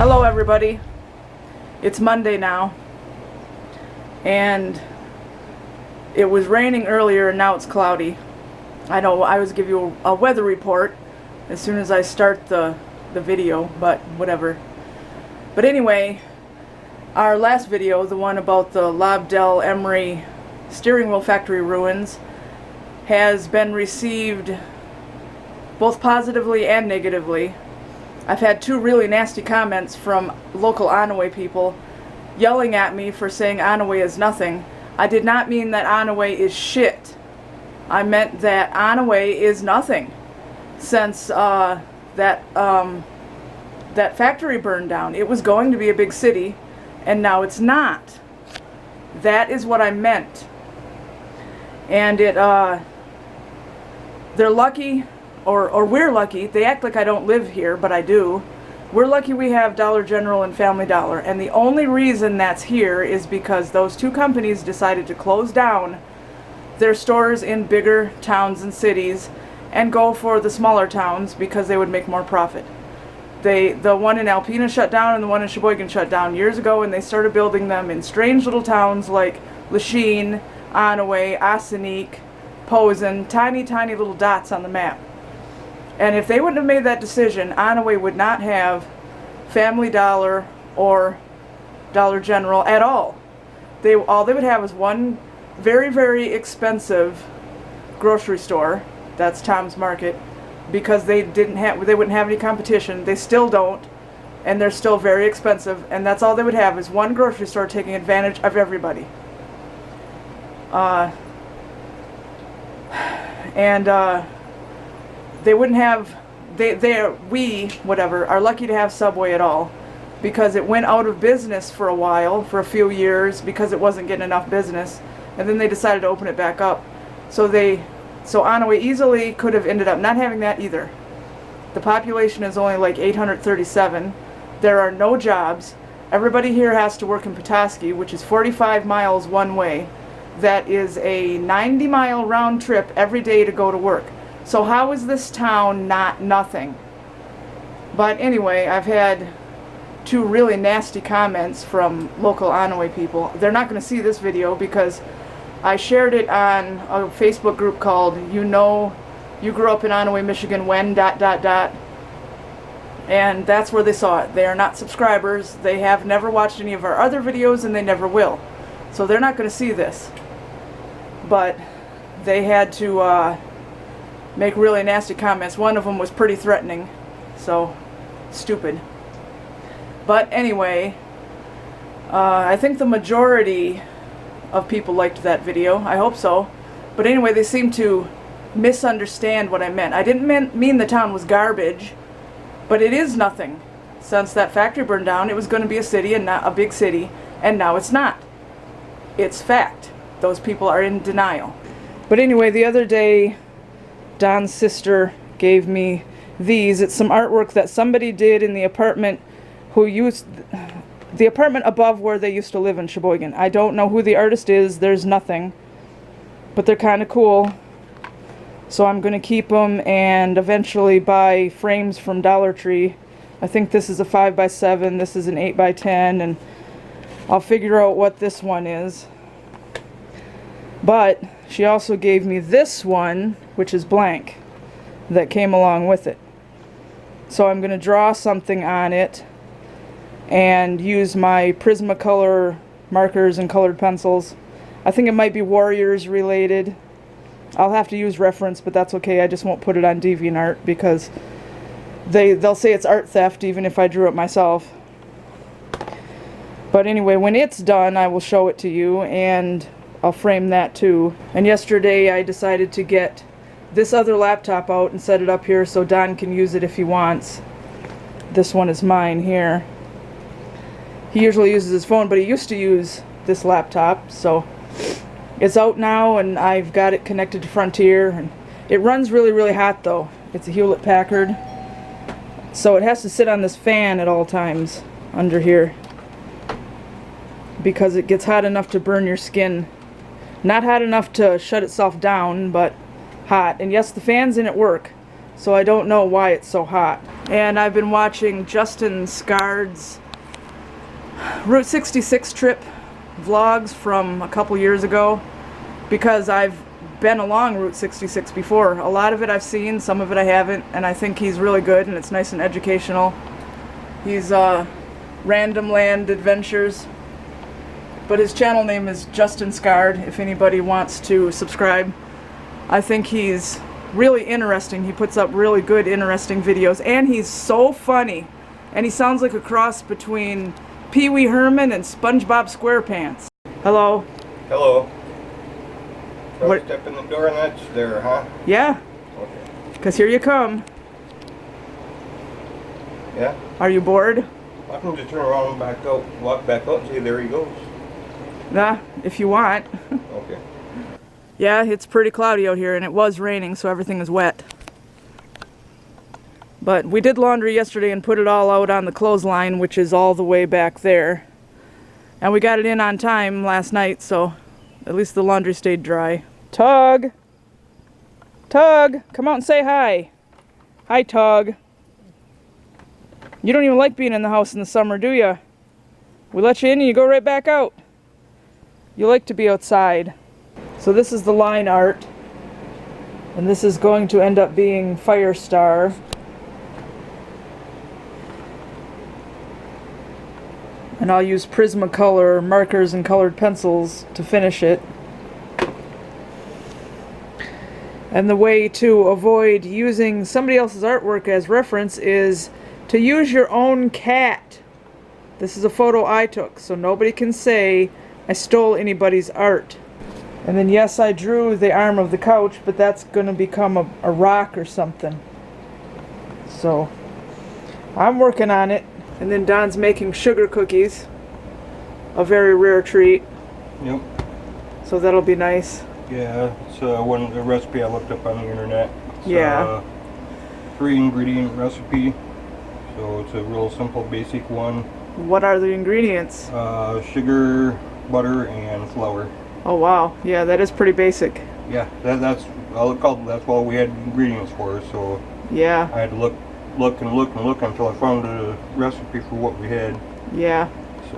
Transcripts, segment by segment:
Hello everybody, it's Monday now, and it was raining earlier and now it's cloudy. I know I always give you a weather report as soon as I start the video, but whatever. But anyway, our last video, the one about the Lobdell Emery steering wheel factory ruins, has been received both positively and negatively. I've had two really nasty comments from local Onaway people yelling at me for saying Onaway is nothing. I did not mean that Onaway is shit. I meant that Onaway is nothing since that factory burned down. It was going to be a big city and now it's not. That is what I meant. And they're lucky, or we're lucky. They act like I don't live here, but I do. We're lucky we have Dollar General and Family Dollar, and the only reason that's here is because those two companies decided to close down their stores in bigger towns and cities and go for the smaller towns because they would make more profit. The one in Alpena shut down and the one in Sheboygan shut down years ago, and they started building them in strange little towns like Lachine, Onaway, Ossineek, Posen, tiny little dots on the map. And if they wouldn't have made that decision, Onaway would not have Family Dollar or Dollar General at all. All they would have is one very expensive grocery store. That's Tom's Market, because they wouldn't have any competition. They still don't, and they're still very expensive. And that's all they would have is one grocery store taking advantage of everybody. They wouldn't have, we are lucky to have Subway at all, because it went out of business for a while, for a few years, because it wasn't getting enough business, and then they decided to open it back up. So Onaway easily could have ended up not having that either. The population is only like 837. There are no jobs. Everybody here has to work in Petoskey, which is 45 miles one way. That is a 90-mile round trip every day to go to work. So how is this town not nothing? But anyway, I've had two really nasty comments from local Onaway people. They're not going to see this video because I shared it on a Facebook group called You Grew Up in Onaway, Michigan When ... And that's where they saw it. They are not subscribers. They have never watched any of our other videos, and they never will. So they're not going to see this. But they had to make really nasty comments. One of them was pretty threatening, so stupid. But anyway, I think the majority of people liked that video. I hope so. But anyway, they seem to misunderstand what I meant. I didn't mean the town was garbage, but it is nothing. Since that factory burned down, it was going to be a city and not a big city, and now it's not. It's fact. Those people are in denial. But anyway, the other day, Don's sister gave me these. It's some artwork that somebody did in the apartment the apartment above where they used to live in Sheboygan. I don't know who the artist is. There's nothing. But they're kind of cool. So I'm going to keep them and eventually buy frames from Dollar Tree. I think this is a 5x7. This is an 8x10. And I'll figure out what this one is. But she also gave me this one, which is blank, that came along with it. So I'm going to draw something on it and use my Prismacolor markers and colored pencils. I think it might be Warriors related. I'll have to use reference, but that's okay. I just won't put it on DeviantArt because they'll say it's art theft even if I drew it myself. But anyway, when it's done, I will show it to you, and I'll frame that too. And yesterday I decided to get this other laptop out and set it up here so Don can use it if he wants. This one is mine here. He usually uses his phone, but he used to use this laptop, so it's out now, and I've got it connected to Frontier, and it runs really hot though. It's a Hewlett-Packard, so it has to sit on this fan at all times under here because it gets hot enough to burn your skin. Not hot enough to shut itself down, but hot. And yes, the fans in it work. so I don't know why it's so hot. And I've been watching Justin Scard's Route 66 trip vlogs from a couple years ago, because I've been along Route 66 before. A lot of it I've seen, some of it I haven't, and I think he's really good and it's nice and educational. He's Random Land Adventures, but his channel name is Justin Scard, if anybody wants to subscribe. I think he's really interesting. He puts up really good, interesting videos, and he's so funny, and he sounds like a cross between Pee Wee Herman and SpongeBob SquarePants. Hello. Hello. So I step in the door and that's there, huh? Yeah. Okay. Because here you come. Yeah? Are you bored? I can just turn around and back out, walk back out and say, there he goes. Nah, if you want. Okay. Yeah, it's pretty cloudy out here, and it was raining, so everything is wet. But we did laundry yesterday and put it all out on the clothesline, which is all the way back there. And we got it in on time last night, so at least the laundry stayed dry. Tug! Tug! Come out and say hi! Hi, Tug. You don't even like being in the house in the summer, do you? We let you in and you go right back out. You like to be outside. So this is the line art. And this is going to end up being Firestar. And I'll use Prismacolor markers and colored pencils to finish it. And the way to avoid using somebody else's artwork as reference is to use your own cat. This is a photo I took, so nobody can say I stole anybody's art. And then yes, I drew the arm of the couch, but that's going to become a rock or something. So I'm working on it. And then Don's making sugar cookies, a very rare treat. Yep. So that'll be nice. Yeah, it's a recipe I looked up on the internet. It's Yeah. a 3-ingredient recipe, so it's a real simple, basic one. What are the ingredients? Sugar, butter, and flour. Oh wow, yeah, that is pretty basic. Yeah, that's all we had ingredients for. So Yeah. I had to look until I found a recipe for what we had. Yeah. So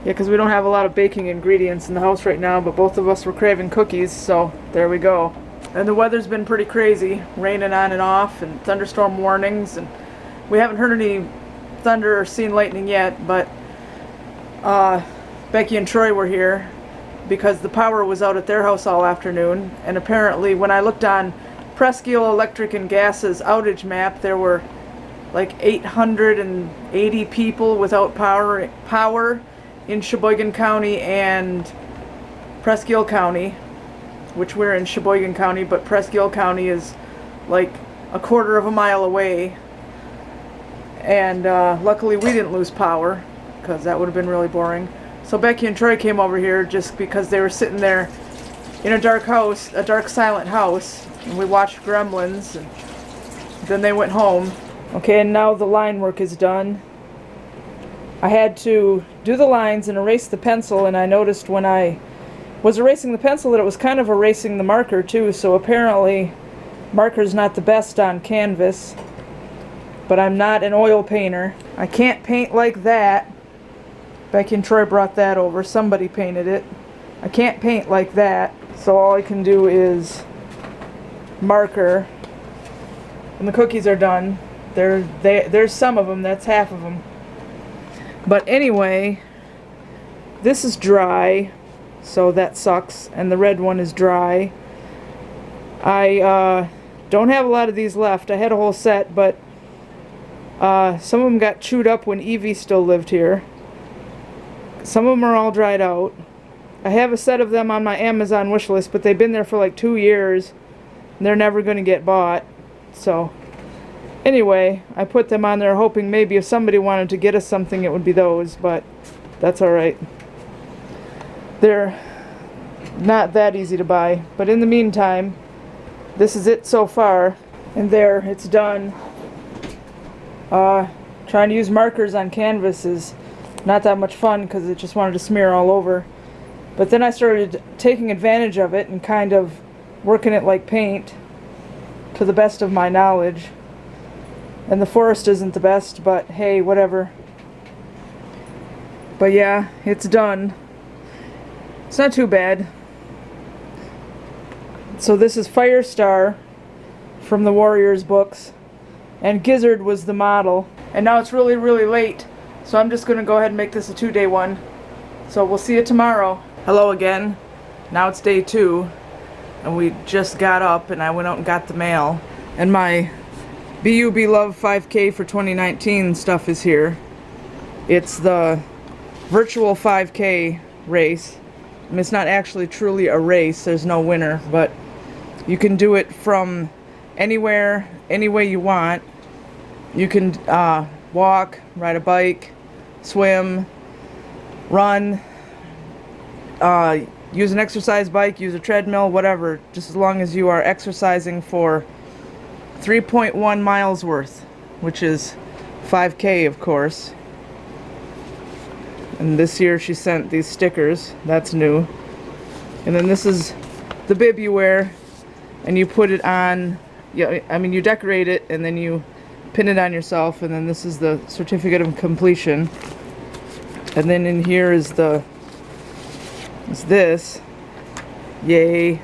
Yeah, because we don't have a lot of baking ingredients in the house right now, but both of us were craving cookies, so there we go. And the weather's been pretty crazy, raining on and off, and thunderstorm warnings, and we haven't heard any thunder or seen lightning yet, but Becky and Troy were here because the power was out at their house all afternoon, and apparently when I looked on Presque Isle Electric and Gas's outage map, there were like 880 people without power in Sheboygan County and Presque Isle County, which we're in Sheboygan County, but Presque Isle County is like a quarter of a mile away. And luckily we didn't lose power, because that would have been really boring. So Becky and Troy came over here just because they were sitting there in a dark house, a dark silent house, and we watched Gremlins, and then they went home. Okay, and now the line work is done. I had to do the lines and erase the pencil, and I noticed when I was erasing the pencil that it was kind of erasing the marker too, so apparently marker's not the best on canvas. But I'm not an oil painter. I can't paint like that. Becky and Troy brought that over. Somebody painted it. I can't paint like that, so all I can do is marker. And the cookies are done. There's some of them. That's half of them. But anyway, this is dry, so that sucks. And the red one is dry. I don't have a lot of these left. I had a whole set, but some of them got chewed up when Evie still lived here. Some of them are all dried out. I have a set of them on my Amazon wish list, but they've been there for like 2 years. And they're never going to get bought. So anyway, I put them on there hoping maybe if somebody wanted to get us something it would be those, but that's alright. They're not that easy to buy. But in the meantime, this is it so far. And there, it's done. Trying to use markers on canvas is not that much fun because it just wanted to smear all over. But then I started taking advantage of it and kind of working it like paint. to the best of my knowledge. And the forest isn't the best, but hey, whatever. But yeah, it's done. It's not too bad. So this is Firestar from the Warriors books, and Gizzard was the model. And now it's really, really late, so I'm just going to go ahead and make this a 2-day one. So we'll see you tomorrow. Hello again. Now it's day 2, and we just got up, and I went out and got the mail. And my beyoubelove 5K for 2019 stuff is here. It's the virtual 5K race. I mean, it's not actually truly a race. There's no winner, but you can do it from anywhere, any way you want. You can walk, ride a bike, swim, run, use an exercise bike, use a treadmill, whatever, just as long as you are exercising for 3.1 miles worth, which is 5K, of course. And this year she sent these stickers. That's new. And then this is the bib you wear, and you put it on, I mean, you decorate it and then you pin it on yourself. And then this is the certificate of completion. And then in here is this. Yay.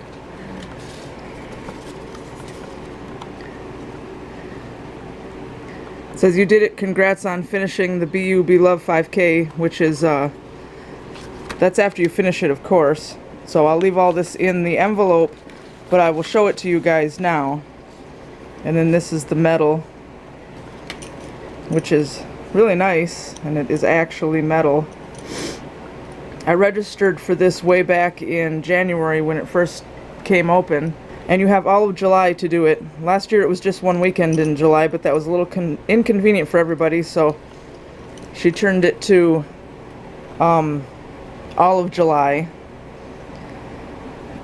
It says you did it, congrats on finishing the beyoubelove 5K, which is, that's after you finish it, of course. So I'll leave all this in the envelope, but I will show it to you guys now. And then this is the medal, which is really nice, and it is actually metal. I registered for this way back in January when it first came open, and you have all of July to do it. Last year it was just one weekend in July, but that was a little inconvenient for everybody, so she turned it to all of July.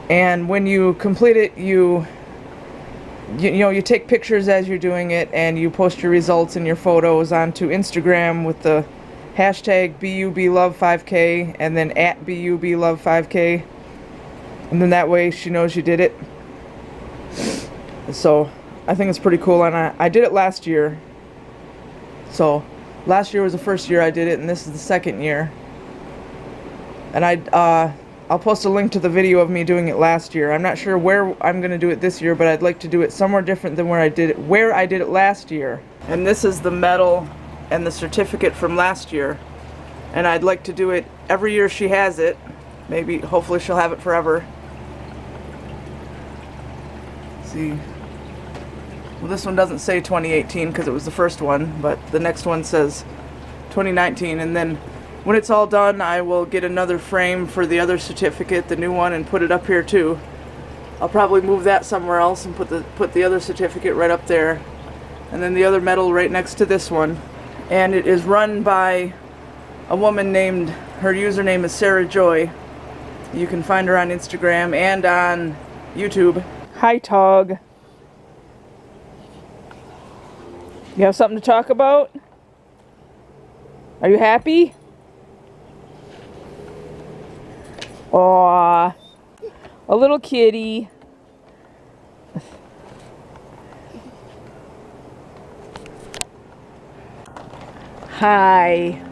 And when you complete it, you take pictures as you're doing it, and you post your results and your photos onto Instagram with the hashtag beyoubelove5k and then at beyoubelove5k, and then that way she knows you did it. So I think it's pretty cool, and I did it last year. So last year was the first year I did it, and this is the second year. And I'll post a link to the video of me doing it last year. I'm not sure where I'm going to do it this year, but I'd like to do it somewhere different than where I did it last year. And this is the medal and the certificate from last year. And I'd like to do it every year she has it. Maybe, hopefully she'll have it forever. Let's see. Well, this one doesn't say 2018 because it was the first one, but the next one says 2019. And then when it's all done, I will get another frame for the other certificate, the new one, and put it up here too. I'll probably move that somewhere else and put the other certificate right up there, and then the other medal right next to this one. And it is run by a woman named, her username is Sarah Joy. You can find her on Instagram and on YouTube. Hi, Tog. You have something to talk about? Are you happy? Aww, a little kitty. Hi.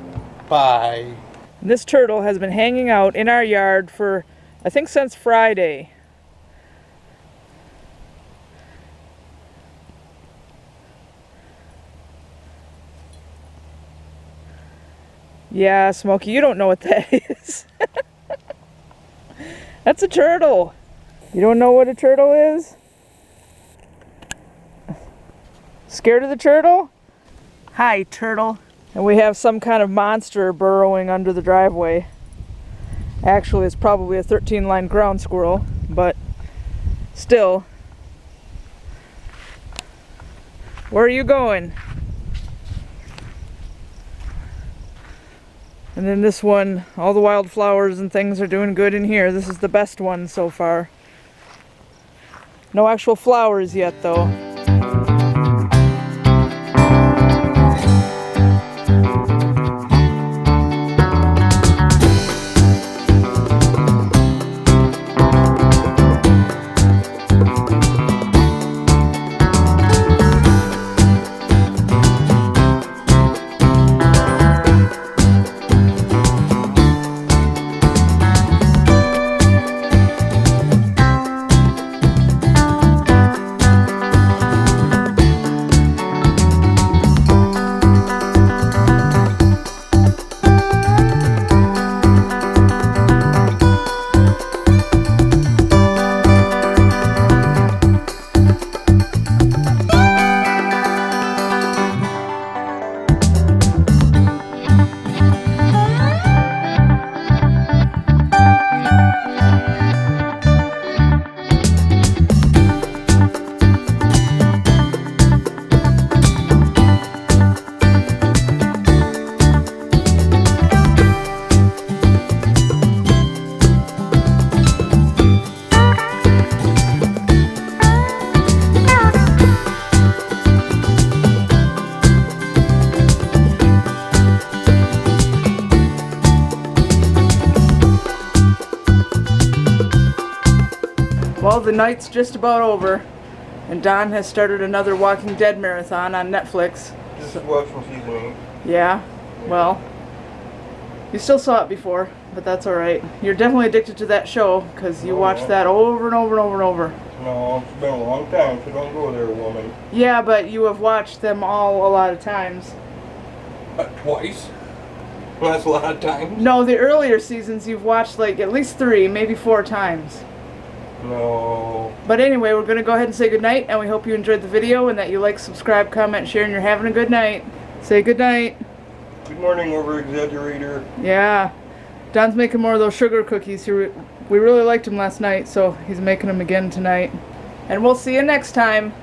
Bye. This turtle has been hanging out in our yard for, I think, since Friday. Yeah, Smokey, you don't know what that is. That's a turtle. You don't know what a turtle is? Scared of the turtle? Hi, turtle. And we have some kind of monster burrowing under the driveway. Actually, it's probably a 13-line ground squirrel, but still. Where are you going? And then this one, all the wildflowers and things are doing good in here. This is the best one so far. No actual flowers yet, though. the night's just about over, and Don has started another Walking Dead marathon on Netflix. Just watching season 8. Yeah, well, you still saw it before, but that's alright. You're definitely addicted to that show, because you watch that over and over and over and over. No, it's been a long time, so don't go there, woman. Yeah, but you have watched them all a lot of times. Twice? That's a lot of times. No, the earlier seasons you've watched like at least 3, maybe 4 times. No. But anyway, we're going to go ahead and say goodnight, and we hope you enjoyed the video and that you like, subscribe, comment, share, and you're having a good night. Say goodnight. Good morning, over-exaggerator. Yeah. Don's making more of those sugar cookies. We really liked them last night, so he's making them again tonight. And we'll see you next time.